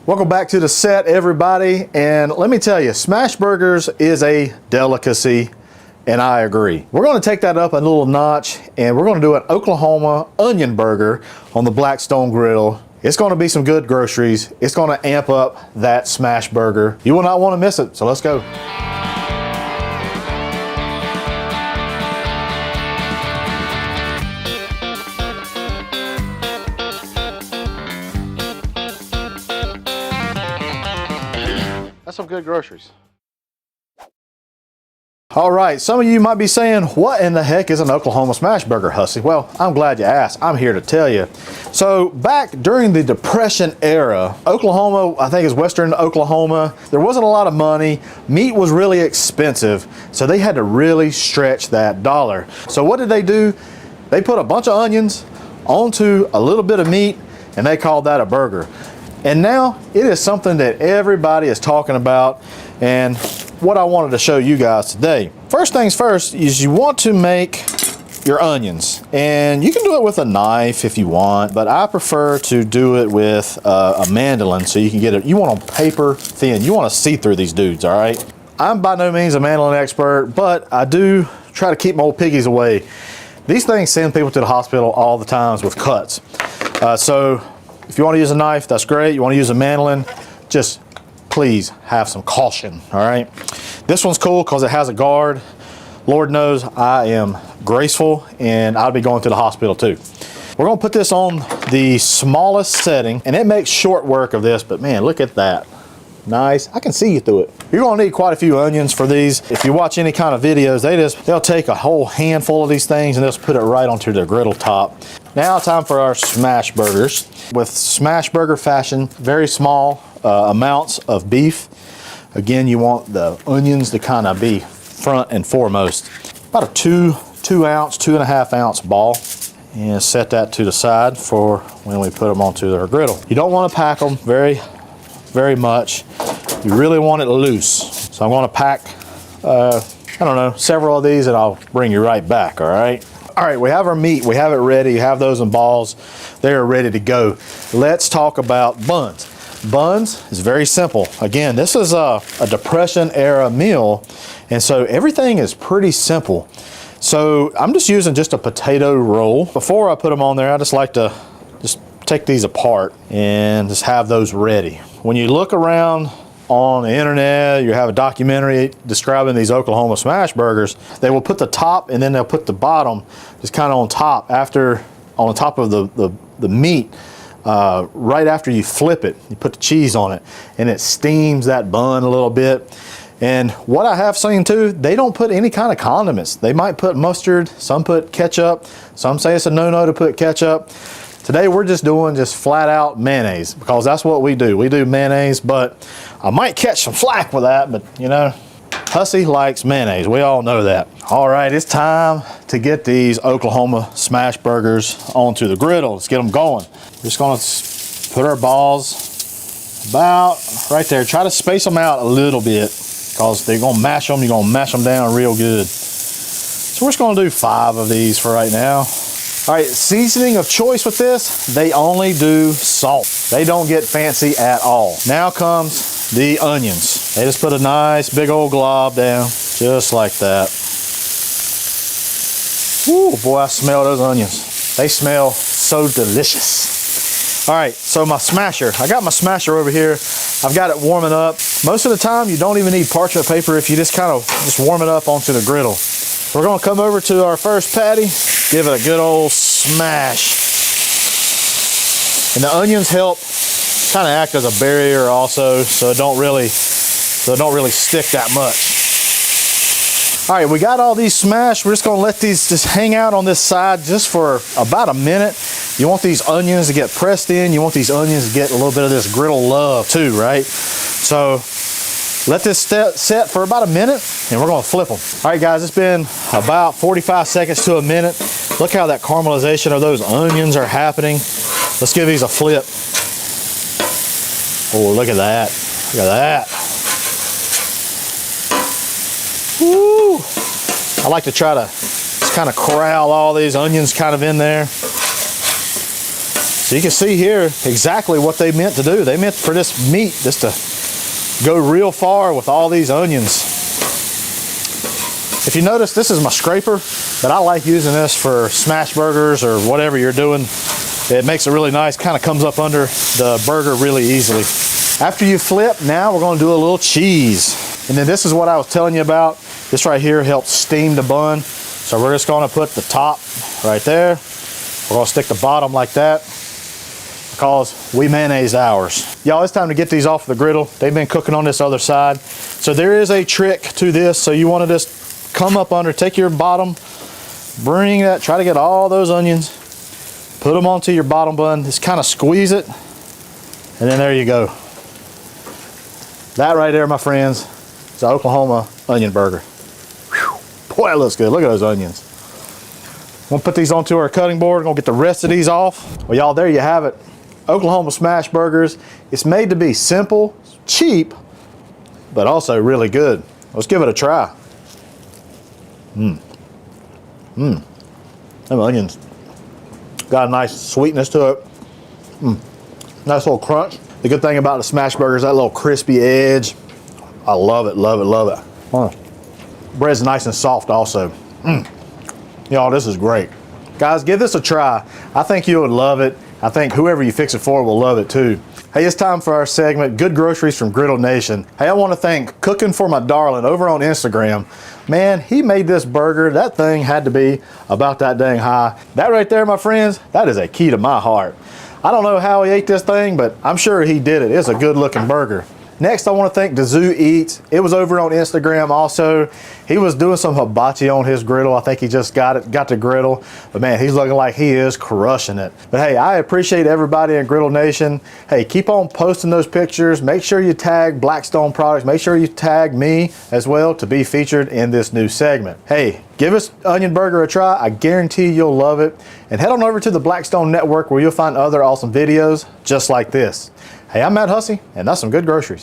Welcome back to the set, everybody. And let me tell you, smash burgers is a delicacy, and I agree. We're gonna take that up a little notch, and we're gonna do an Oklahoma onion burger on the Blackstone griddle. It's gonna be some good groceries. It's gonna amp up that smash burger. You will not wanna miss it, so let's go. That's some good groceries. All right, some of you might be saying, what in the heck is an Oklahoma smash burger, Hussey? Well, I'm glad you asked. I'm here to tell you. So back during the Depression era, Oklahoma, I think it's Western Oklahoma, there wasn't a lot of money. Meat was really expensive, so they had to really stretch that dollar. So what did they do? They put a bunch of onions onto a little bit of meat, and they called that a burger. And now it is something that everybody is talking about, and what I wanted to show you guys today. First things first is you want to make your onions, and you can do it with a knife if you want, but I prefer to do it with a mandolin so you can get it. You want them paper thin. You want to see through these dudes, all right? I'm by no means a mandolin expert, but I do try to keep my old piggies away. These things send people to the hospital all the times with cuts. So if you want to use a knife, that's great. You want to use a mandolin, just please have some caution, all right? This one's cool because it has a guard. Lord knows I am graceful, and I'll be going to the hospital too. We're gonna put this on the smallest setting, and it makes short work of this, but man, look at that. Nice, I can see you through it. You're gonna need quite a few onions for these. If you watch any kind of videos, they'll take a whole handful of these things and they'll put it right onto their griddle top. Now time for our smash burgers. With smash burger fashion, very small amounts of beef. Again, you want the onions to kind of be front and foremost. About a 2.5 ounce ball. And set that to the side for when we put them onto their griddle. You don't want to pack them very much. You really want it loose. So I'm going to pack, I don't know, several of these, and I'll bring you right back, all right? All right, we have our meat. We have it ready. You have those in balls. They're ready to go. Let's talk about buns. Buns is very simple. Again, this is a Depression era meal, and so everything is pretty simple. So I'm just using just a potato roll. Before I put them on there, I just like to just take these apart and just have those ready. When you look around on the internet, you have a documentary describing these Oklahoma smash burgers, they will put the top and then they'll put the bottom just kind of on top on top of the meat. Right after you flip it, you put the cheese on it, and it steams that bun a little bit. And what I have seen too, they don't put any kind of condiments. They might put mustard, some put ketchup, some say it's a no-no to put ketchup. Today we're just doing flat out mayonnaise, because that's what we do. We do mayonnaise, but I might catch some flack with that, but you know, Hussey likes mayonnaise. We all know that. All right, it's time to get these Oklahoma smash burgers onto the griddle. Let's get them going. We're just gonna put our balls about right there. Try to space them out a little bit, because they're gonna mash them. You're gonna mash them down real good. So we're just gonna do 5 of these for right now. All right, seasoning of choice with this, they only do salt. They don't get fancy at all. Now comes the onions. They just put a nice big old glob down, just like that. Ooh, boy, I smell those onions. They smell so delicious. All right, so my smasher. I got my smasher over here. I've got it warming up. Most of the time, you don't even need parchment paper if you just kind of warm it up onto the griddle. We're gonna come over to our first patty, give it a good old smash. And the onions help kind of act as a barrier also, so it don't really stick that much. All right, we got all these smashed. We're just gonna let these just hang out on this side just for about a minute. You want these onions to get pressed in. You want these onions to get a little bit of this griddle love too, right? So let this set for about a minute, and we're gonna flip them. All right, guys, it's been about 45 seconds to a minute. Look how that caramelization of those onions are happening. Let's give these a flip. Oh, look at that. Look at that. Woo! I like to try to just kind of corral all these onions kind of in there. So you can see here exactly what they meant to do. They meant for this meat just to go real far with all these onions. If you notice, this is my scraper, but I like using this for smash burgers or whatever you're doing. It makes it really nice, kind of comes up under the burger really easily. After you flip, now we're going to do a little cheese. And then this is what I was telling you about. This right here helps steam the bun. So we're just going to put the top right there. We're going to stick the bottom like that because we mayonnaise ours. Y'all, it's time to get these off the griddle. They've been cooking on this other side. So there is a trick to this. So you want to just come up under, take your bottom, bring that, try to get all those onions, put them onto your bottom bun, just kind of squeeze it, and then there you go. That right there, my friends, is an Oklahoma onion burger. Whew. Boy, that looks good. Look at those onions. We'll put these onto our cutting board. We're gonna get the rest of these off. Well, y'all, there you have it. Oklahoma smash burgers. It's made to be simple, cheap, but also really good. Let's give it a try. Them onions got a nice sweetness to it. Nice little crunch. The good thing about the smash burger is that little crispy edge. I love it, love it, love it. Bread's nice and soft also. Y'all, this is great. Guys, give this a try. I think you would love it. I think whoever you fix it for will love it too. Hey, it's time for our segment, Good Groceries from Griddle Nation. Hey, I want to thank Cooking for My Darling over on Instagram. Man, he made this burger. That thing had to be about that dang high. That right there, my friends, that is a key to my heart. I don't know how he ate this thing, but I'm sure he did it. It's a good looking burger. Next, I want to thank Dazoo Eats. It was over on Instagram also. He was doing some hibachi on his griddle. I think he just got the griddle. But man, he's looking like he is crushing it. But hey, I appreciate everybody in Griddle Nation. Hey, keep on posting those pictures. Make sure you tag Blackstone products. Make sure you tag me as well to be featured in this new segment. Hey, give us Onion Burger a try. I guarantee you'll love it. And head on over to the Blackstone Network where you'll find other awesome videos just like this. Hey, I'm Matt Hussey, and that's some good groceries.